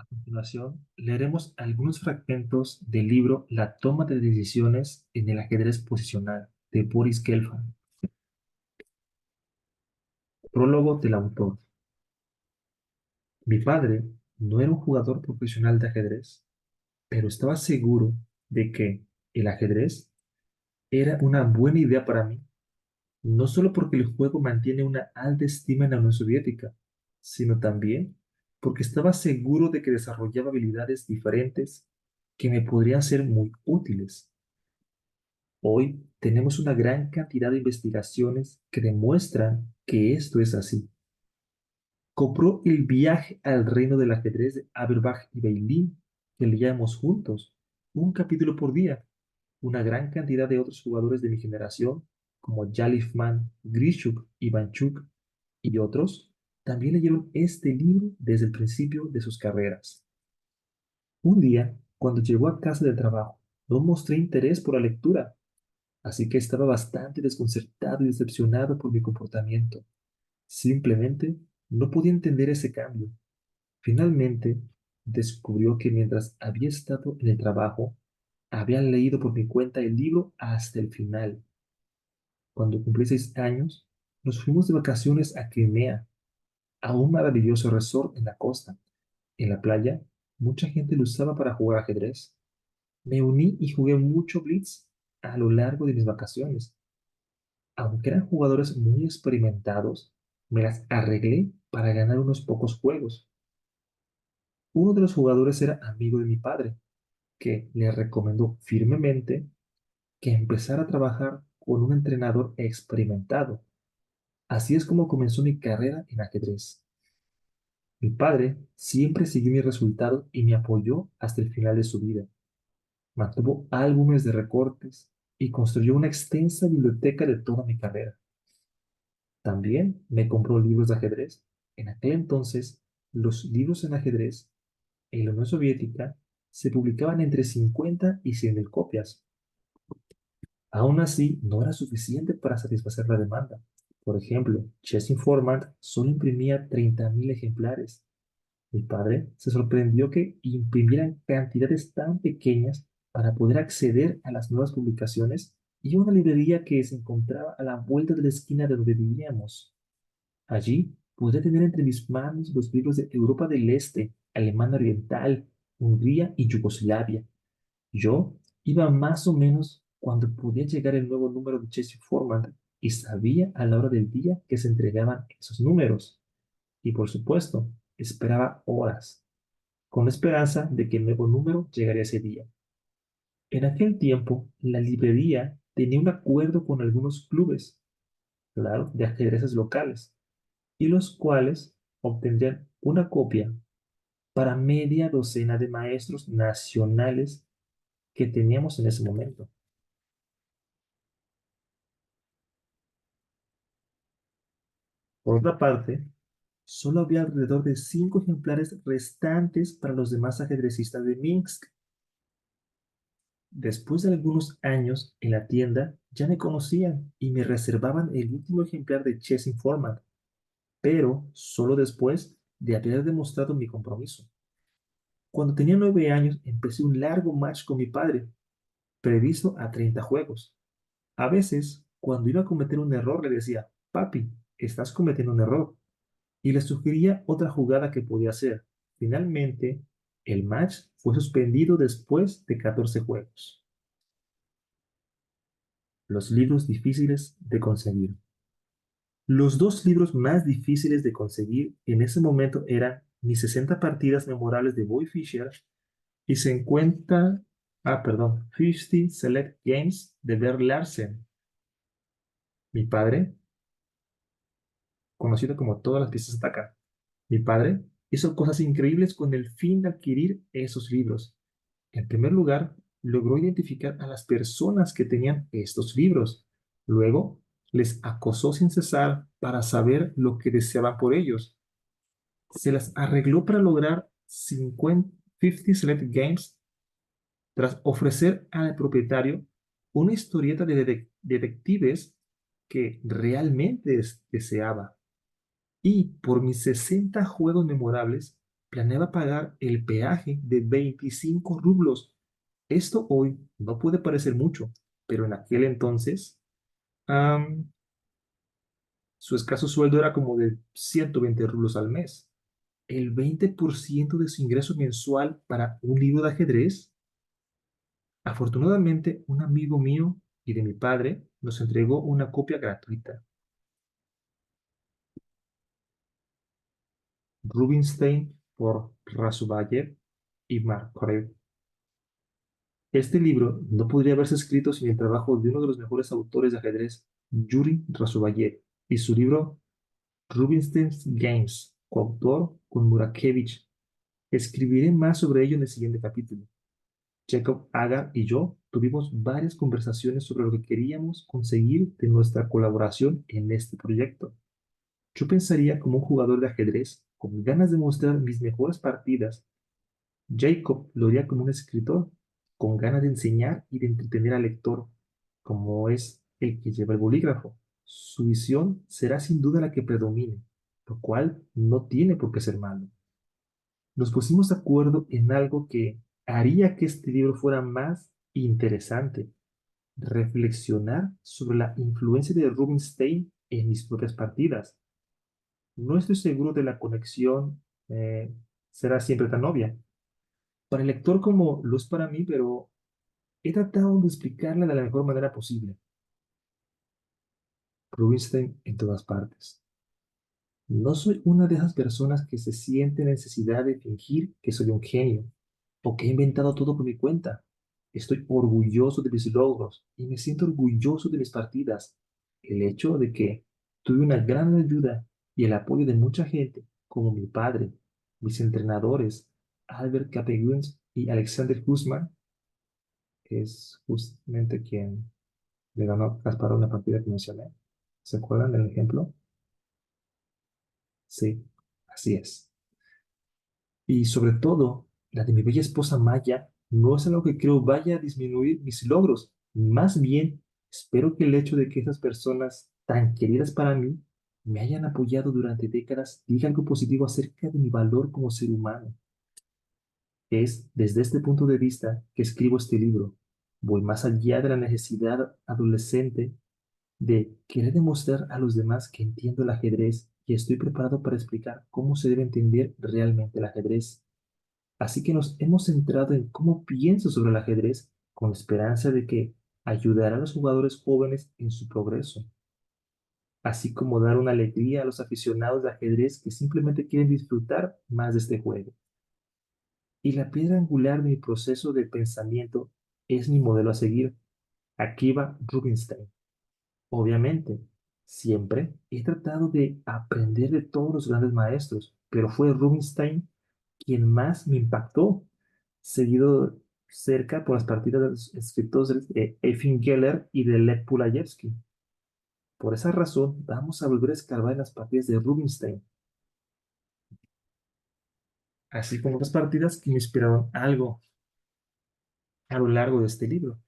A continuación, leeremos algunos fragmentos del libro La toma de decisiones en el ajedrez posicional de Boris Gelfand. Prólogo del autor. Mi padre no era un jugador profesional de ajedrez, pero estaba seguro de que el ajedrez era una buena idea para mí, no solo porque el juego mantiene una alta estima en la Unión Soviética, sino también porque estaba seguro de que desarrollaba habilidades diferentes que me podrían ser muy útiles. Hoy tenemos una gran cantidad de investigaciones que demuestran que esto es así. Compró El viaje al reino del ajedrez de Averbach y Bailey, que leíamos juntos, un capítulo por día. Una gran cantidad de otros jugadores de mi generación, como Jalifman, Grishuk, Ivanchuk y otros, también leyeron este libro desde el principio de sus carreras. Un día, cuando llegó a casa del trabajo, no mostré interés por la lectura. Así que estaba bastante desconcertado y decepcionado por mi comportamiento. Simplemente no podía entender ese cambio. Finalmente, descubrió que mientras había estado en el trabajo, había leído por mi cuenta el libro hasta el final. Cuando cumplí 6 años, nos fuimos de vacaciones a Crimea, a un maravilloso resort en la costa. En la playa, mucha gente lo usaba para jugar ajedrez. Me uní y jugué mucho Blitz a lo largo de mis vacaciones. Aunque eran jugadores muy experimentados, me las arreglé para ganar unos pocos juegos. Uno de los jugadores era amigo de mi padre, que le recomendó firmemente que empezara a trabajar con un entrenador experimentado. Así es como comenzó mi carrera en ajedrez. Mi padre siempre siguió mis resultados y me apoyó hasta el final de su vida. Mantuvo álbumes de recortes y construyó una extensa biblioteca de toda mi carrera. También me compró libros de ajedrez. En aquel entonces, los libros en ajedrez en la Unión Soviética se publicaban entre 50 y 100 mil copias. Aún así, no era suficiente para satisfacer la demanda. Por ejemplo, Chess Informant solo imprimía 30.000 ejemplares. Mi padre se sorprendió que imprimieran cantidades tan pequeñas para poder acceder a las nuevas publicaciones y a una librería que se encontraba a la vuelta de la esquina de donde vivíamos. Allí podría tener entre mis manos los libros de Europa del Este, Alemania Oriental, Hungría y Yugoslavia. Yo iba más o menos cuando podía llegar el nuevo número de Chess Informant y sabía a la hora del día que se entregaban esos números. Y por supuesto, esperaba horas, con la esperanza de que el nuevo número llegaría ese día. En aquel tiempo, la librería tenía un acuerdo con algunos clubes, claro, de ajedrezes locales y los cuales obtendrían una copia para media docena de maestros nacionales que teníamos en ese momento. Por otra parte, solo había alrededor de 5 ejemplares restantes para los demás ajedrecistas de Minsk. Después de algunos años en la tienda, ya me conocían y me reservaban el último ejemplar de Chess Informant, pero solo después de haber demostrado mi compromiso. Cuando tenía 9 años, empecé un largo match con mi padre, previsto a 30 juegos. A veces, cuando iba a cometer un error, le decía, papi, estás cometiendo un error, y le sugería otra jugada que podía hacer. Finalmente, el match fue suspendido después de 14 juegos. Los libros difíciles de conseguir. Los dos libros más difíciles de conseguir en ese momento eran Mis 60 partidas memorables de Boy Fischer y se encuentra, 50 Select Games de Bert Larsen. Mi padre, conocido como Todas las piezas hasta acá, mi padre hizo cosas increíbles con el fin de adquirir esos libros. En primer lugar, logró identificar a las personas que tenían estos libros. Luego, les acosó sin cesar para saber lo que deseaban por ellos. Se las arregló para lograr 50 Select Games tras ofrecer al propietario una historieta de detectives que realmente deseaba. Y por mis 60 juegos memorables, planeaba pagar el peaje de 25 rublos. Esto hoy no puede parecer mucho, pero en aquel entonces am, su escaso sueldo era como de 120 rublos al mes. El 20% de su ingreso mensual para un libro de ajedrez. Afortunadamente, un amigo mío y de mi padre nos entregó una copia gratuita. Rubinstein por Rasubayev y Markorev. Este libro no podría haberse escrito sin el trabajo de uno de los mejores autores de ajedrez, Yuri Rasubayev, y su libro Rubinstein's Games, coautor con Murakevich. Escribiré más sobre ello en el siguiente capítulo. Jacob Agar y yo tuvimos varias conversaciones sobre lo que queríamos conseguir de nuestra colaboración en este proyecto. Yo pensaría como un jugador de ajedrez, con ganas de mostrar mis mejores partidas. Jacob lo haría como un escritor, con ganas de enseñar y de entretener al lector, como es el que lleva el bolígrafo. Su visión será sin duda la que predomine, lo cual no tiene por qué ser malo. Nos pusimos de acuerdo en algo que haría que este libro fuera más interesante: reflexionar sobre la influencia de Rubinstein en mis propias partidas. No estoy seguro de la conexión será siempre tan obvia para el lector como lo es para mí, pero he tratado de explicarla de la mejor manera posible. Rubinstein en todas partes. No soy una de esas personas que se siente necesidad de fingir que soy un genio o que he inventado todo por mi cuenta. Estoy orgulloso de mis logros y me siento orgulloso de mis partidas. El hecho de que tuve una gran ayuda y el apoyo de mucha gente, como mi padre, mis entrenadores, Albert Capeguens y Alexander Guzmán, que es justamente quien le ganó a Kasparov una partida que mencioné. ¿Se acuerdan del ejemplo? Sí, así es. Y sobre todo, la de mi bella esposa Maya no es algo que creo vaya a disminuir mis logros. Más bien, espero que el hecho de que esas personas tan queridas para mí me hayan apoyado durante décadas diga algo positivo acerca de mi valor como ser humano. Es desde este punto de vista que escribo este libro. Voy más allá de la necesidad adolescente de querer demostrar a los demás que entiendo el ajedrez y estoy preparado para explicar cómo se debe entender realmente el ajedrez. Así que nos hemos centrado en cómo pienso sobre el ajedrez con la esperanza de que ayudará a los jugadores jóvenes en su progreso, así como dar una alegría a los aficionados de ajedrez que simplemente quieren disfrutar más de este juego. Y la piedra angular de mi proceso de pensamiento es mi modelo a seguir, Akiva Rubinstein. Obviamente, siempre he tratado de aprender de todos los grandes maestros, pero fue Rubinstein quien más me impactó, seguido cerca por las partidas de los escritores de Efim Geller y de Lev Pulayevsky. Por esa razón, vamos a volver a escarbar en las partidas de Rubinstein, así como otras partidas que me inspiraron algo a lo largo de este libro,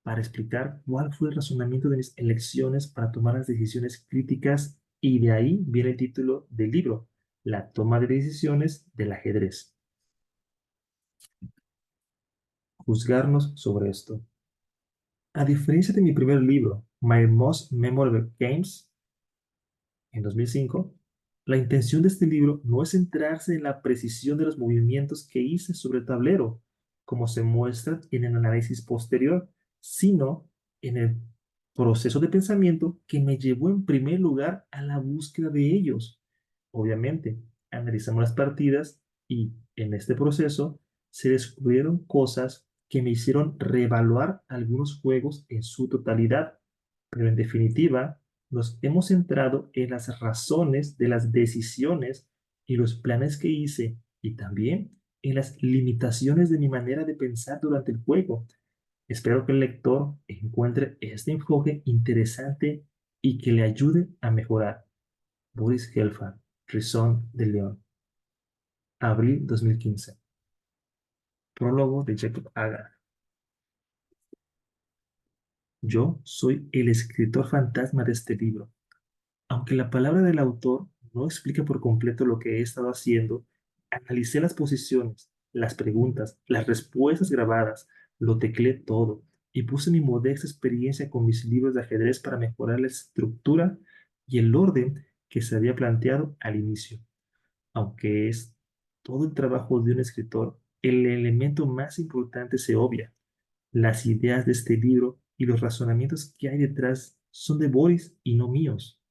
para explicar cuál fue el razonamiento de mis elecciones para tomar las decisiones críticas, y de ahí viene el título del libro, La toma de decisiones del ajedrez. Juzgarnos sobre esto. A diferencia de mi primer libro, My Most Memorable Games, en 2005, la intención de este libro no es centrarse en la precisión de los movimientos que hice sobre el tablero, como se muestra en el análisis posterior, sino en el proceso de pensamiento que me llevó en primer lugar a la búsqueda de ellos. Obviamente, analizamos las partidas y en este proceso se descubrieron cosas que me hicieron reevaluar algunos juegos en su totalidad, pero en definitiva, nos hemos centrado en las razones de las decisiones y los planes que hice, y también en las limitaciones de mi manera de pensar durante el juego. Espero que el lector encuentre este enfoque interesante y que le ayude a mejorar. Boris Gelfand, Rizón de León, abril 2015. Prólogo de Jacob Agar. Yo soy el escritor fantasma de este libro. Aunque la palabra del autor no explica por completo lo que he estado haciendo, analicé las posiciones, las preguntas, las respuestas grabadas, lo tecleé todo y puse mi modesta experiencia con mis libros de ajedrez para mejorar la estructura y el orden que se había planteado al inicio. Aunque es todo el trabajo de un escritor, el elemento más importante se obvia. Las ideas de este libro y los razonamientos que hay detrás son de Boris y no míos.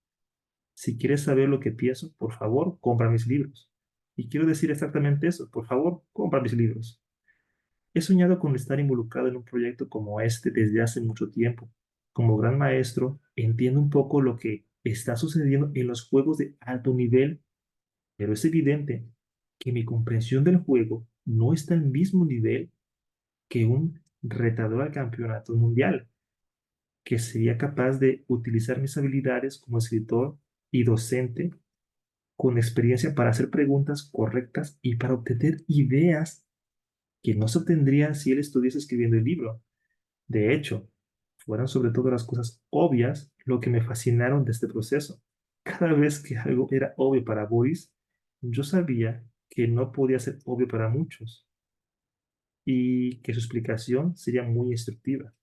Si quieres saber lo que pienso, por favor, compra mis libros. Y quiero decir exactamente eso, por favor, compra mis libros. He soñado con estar involucrado en un proyecto como este desde hace mucho tiempo. Como gran maestro, entiendo un poco lo que está sucediendo en los juegos de alto nivel, pero es evidente que mi comprensión del juego no está al mismo nivel que un retador al campeonato mundial, que sería capaz de utilizar mis habilidades como escritor y docente con experiencia para hacer preguntas correctas y para obtener ideas que no se obtendrían si él estuviese escribiendo el libro. De hecho, fueron sobre todo las cosas obvias lo que me fascinaron de este proceso. Cada vez que algo era obvio para Boris, yo sabía que no podía ser obvio para muchos y que su explicación sería muy instructiva.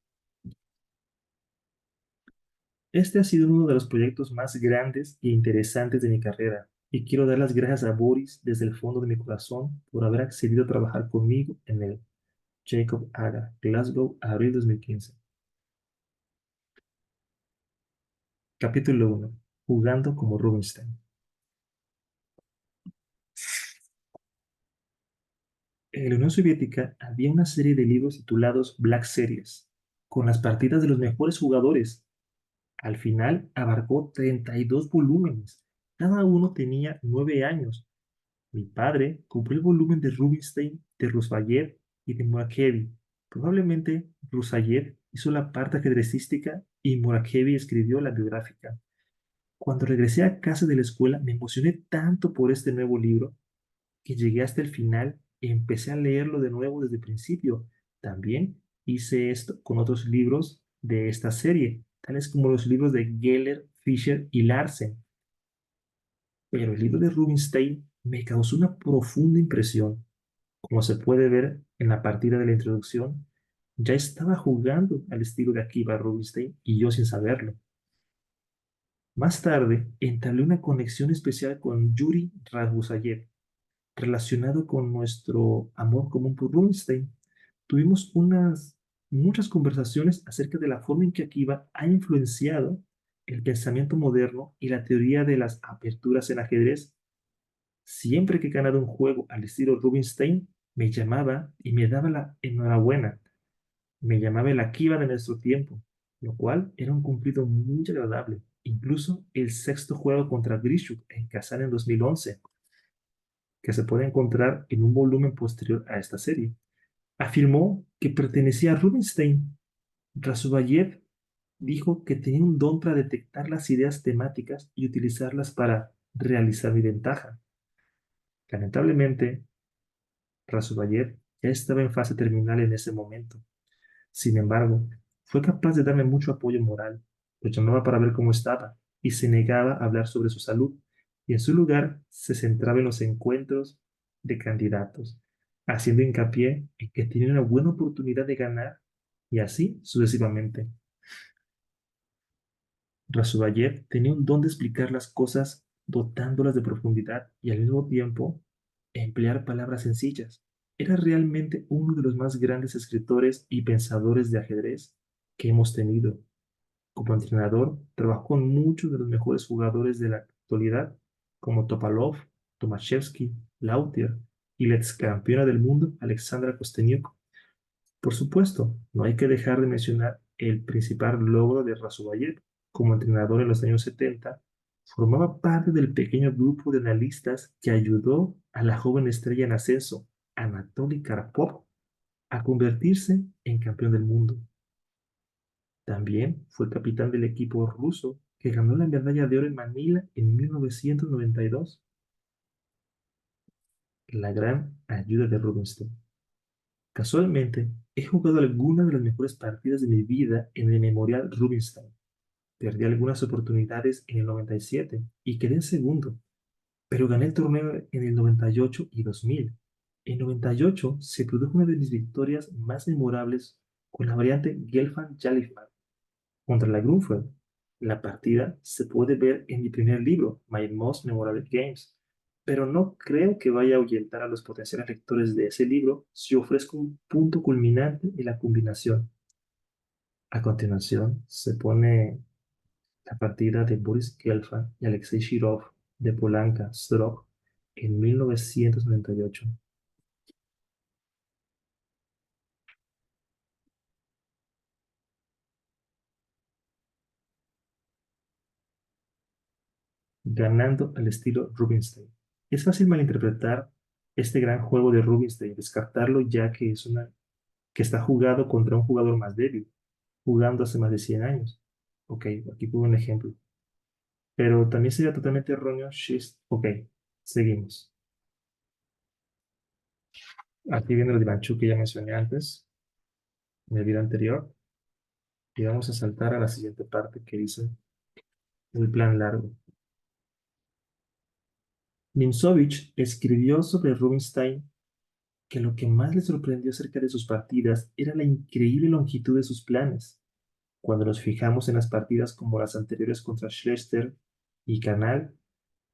Este ha sido uno de los proyectos más grandes e interesantes de mi carrera, y quiero dar las gracias a Boris desde el fondo de mi corazón por haber accedido a trabajar conmigo en él. Jacob Haga, Glasgow, abril 2015. Capítulo 1. Jugando como Rubinstein. En la Unión Soviética había una serie de libros titulados Black Series, con las partidas de los mejores jugadores. Al final abarcó 32 volúmenes. Cada uno tenía 9 años. Mi padre compró el volumen de Rubinstein, de Rusvallev y de Murakami. Probablemente Rusayev hizo la parte ajedrecística y Murakami escribió la biográfica. Cuando regresé a casa de la escuela me emocioné tanto por este nuevo libro que llegué hasta el final y empecé a leerlo de nuevo desde el principio. También hice esto con otros libros de esta serie, tales como los libros de Geller, Fischer y Larsen. Pero el libro de Rubinstein me causó una profunda impresión. Como se puede ver en la partida de la introducción, ya estaba jugando al estilo de Akiva Rubinstein y yo sin saberlo. Más tarde, entablé una conexión especial con Yuri Radgusayev, relacionado con nuestro amor común por Rubinstein. Tuvimos muchas conversaciones acerca de la forma en que Akiva ha influenciado el pensamiento moderno y la teoría de las aperturas en ajedrez. Siempre que he ganado un juego al estilo Rubinstein, me llamaba y me daba la enhorabuena. Me llamaba el Akiva de nuestro tiempo, lo cual era un cumplido muy agradable. Incluso el sexto juego contra Grishuk en Kazán en 2011, que se puede encontrar en un volumen posterior a esta serie, afirmó que pertenecía a Rubinstein. Rasuvayev dijo que tenía un don para detectar las ideas temáticas y utilizarlas para realizar mi ventaja. Lamentablemente, Rasuvayev ya estaba en fase terminal en ese momento. Sin embargo, fue capaz de darme mucho apoyo moral. Lo llamaba para ver cómo estaba y se negaba a hablar sobre su salud, y en su lugar se centraba en los encuentros de candidatos, haciendo hincapié en que tenía una buena oportunidad de ganar y así sucesivamente. Rasuvayev tenía un don de explicar las cosas dotándolas de profundidad y al mismo tiempo emplear palabras sencillas. Era realmente uno de los más grandes escritores y pensadores de ajedrez que hemos tenido. Como entrenador, trabajó con muchos de los mejores jugadores de la actualidad, como Topalov, Tomaszewski, Lautier y la ex campeona del mundo Alexandra Kosteniuk. Por supuesto, no hay que dejar de mencionar el principal logro de Razuvayev como entrenador en los años 70. Formaba parte del pequeño grupo de analistas que ayudó a la joven estrella en ascenso, Anatoly Karpov, a convertirse en campeón del mundo. También fue capitán del equipo ruso que ganó la medalla de oro en Manila en 1992. La gran ayuda de Rubinstein. Casualmente, he jugado algunas de las mejores partidas de mi vida en el Memorial Rubinstein. Perdí algunas oportunidades en el 97 y quedé en segundo, pero gané el torneo en el 98 y 2000. En 98 se produjo una de mis victorias más memorables con la variante Gelfand-Jalifard contra la Grunfeld. La partida se puede ver en mi primer libro, My Most Memorable Games, pero no creo que vaya a ahuyentar a los potenciales lectores de ese libro si ofrezco un punto culminante en la combinación. A continuación, se pone la partida de Boris Gelfand y Alexei Shirov de Polanka Strok en 1998, ganando al estilo Rubinstein. Es fácil malinterpretar este gran juego de Rubinstein, descartarlo ya que que está jugado contra un jugador más débil, jugando hace más de 100 años. Ok, aquí pongo un ejemplo. Pero también sería totalmente erróneo. Ok, seguimos. Aquí viene el Divanchu que ya mencioné antes, en el video anterior. Y vamos a saltar a la siguiente parte que dice el plan largo. Nimzovich escribió sobre Rubinstein que lo que más le sorprendió acerca de sus partidas era la increíble longitud de sus planes. Cuando nos fijamos en las partidas como las anteriores contra Schlechter y Canal,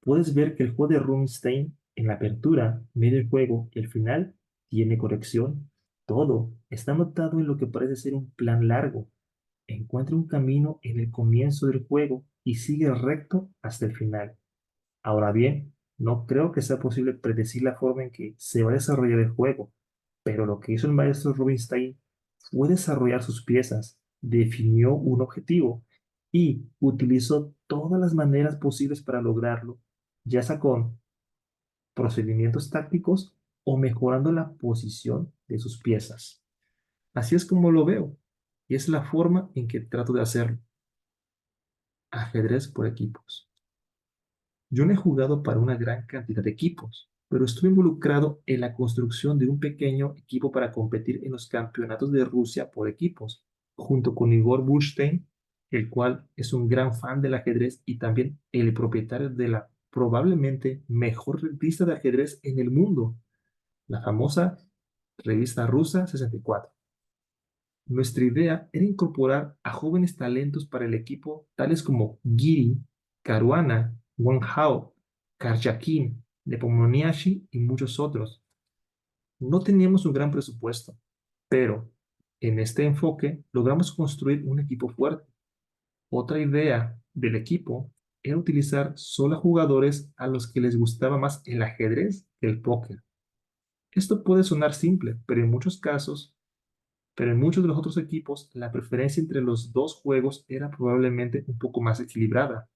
puedes ver que el juego de Rubinstein en la apertura, medio juego y el final tiene corrección. Todo está anotado en lo que parece ser un plan largo. Encuentra un camino en el comienzo del juego y sigue recto hasta el final. Ahora bien, no creo que sea posible predecir la forma en que se va a desarrollar el juego, pero lo que hizo el maestro Rubinstein fue desarrollar sus piezas, definió un objetivo y utilizó todas las maneras posibles para lograrlo, ya sea con procedimientos tácticos o mejorando la posición de sus piezas. Así es como lo veo, y es la forma en que trato de hacerlo. Ajedrez por equipos. Yo no he jugado para una gran cantidad de equipos, pero estuve involucrado en la construcción de un pequeño equipo para competir en los campeonatos de Rusia por equipos, junto con Igor Burstein, el cual es un gran fan del ajedrez y también el propietario de la probablemente mejor revista de ajedrez en el mundo, la famosa revista rusa 64. Nuestra idea era incorporar a jóvenes talentos para el equipo, tales como Giri, Caruana, Wang Hao, Karjakin, Nepomniachtchi y muchos otros. No teníamos un gran presupuesto, pero en este enfoque logramos construir un equipo fuerte. Otra idea del equipo era utilizar solo jugadores a los que les gustaba más el ajedrez que el póker. Esto puede sonar simple, pero en muchos de los otros equipos la preferencia entre los dos juegos era probablemente un poco más equilibrada.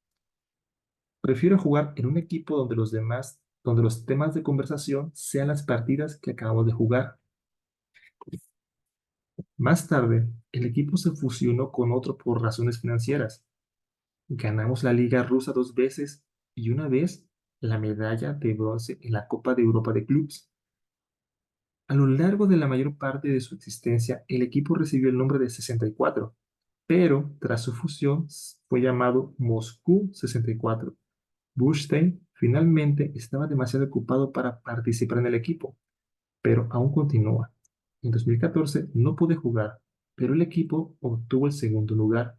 Prefiero jugar en un equipo donde los temas de conversación sean las partidas que acabamos de jugar. Más tarde, el equipo se fusionó con otro por razones financieras. Ganamos la Liga Rusa 2 veces y una vez la medalla de bronce en la Copa de Europa de Clubes. A lo largo de la mayor parte de su existencia, el equipo recibió el nombre de 64, pero tras su fusión fue llamado Moscú 64. Burstein finalmente estaba demasiado ocupado para participar en el equipo, pero aún continúa. En 2014 no pude jugar, pero el equipo obtuvo el segundo lugar.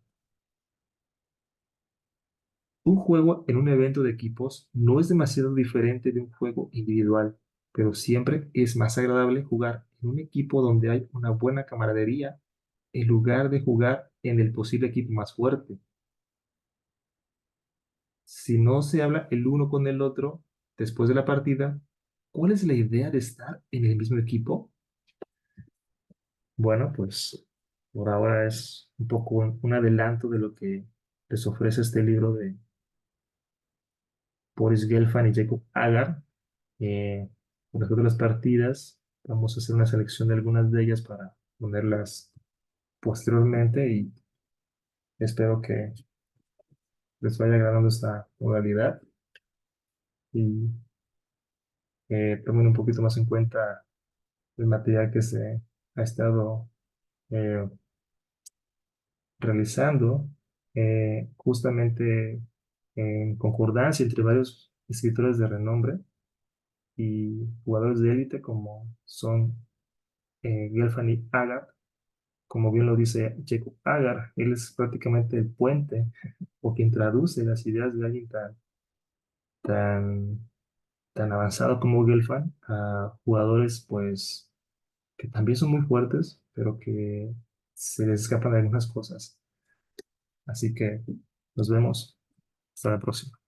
Un juego en un evento de equipos no es demasiado diferente de un juego individual, pero siempre es más agradable jugar en un equipo donde hay una buena camaradería en lugar de jugar en el posible equipo más fuerte. Si no se habla el uno con el otro después de la partida, ¿cuál es la idea de estar en el mismo equipo? Bueno, pues por ahora es un poco un adelanto de lo que les ofrece este libro de Boris Gelfand y Jacob Agar. Con respecto a las partidas, vamos a hacer una selección de algunas de ellas para ponerlas posteriormente y espero que les vaya agradando esta modalidad y tomen un poquito más en cuenta el material que se ha estado eh, realizando justamente en concordancia entre varios escritores de renombre y jugadores de élite como son Gelfand y Agar. Como bien lo dice Jacob Agar, él es prácticamente el puente o quien traduce las ideas de alguien tan, tan avanzado como Gelfand a jugadores pues que también son muy fuertes, pero que se les escapan algunas cosas. Así que nos vemos. Hasta la próxima.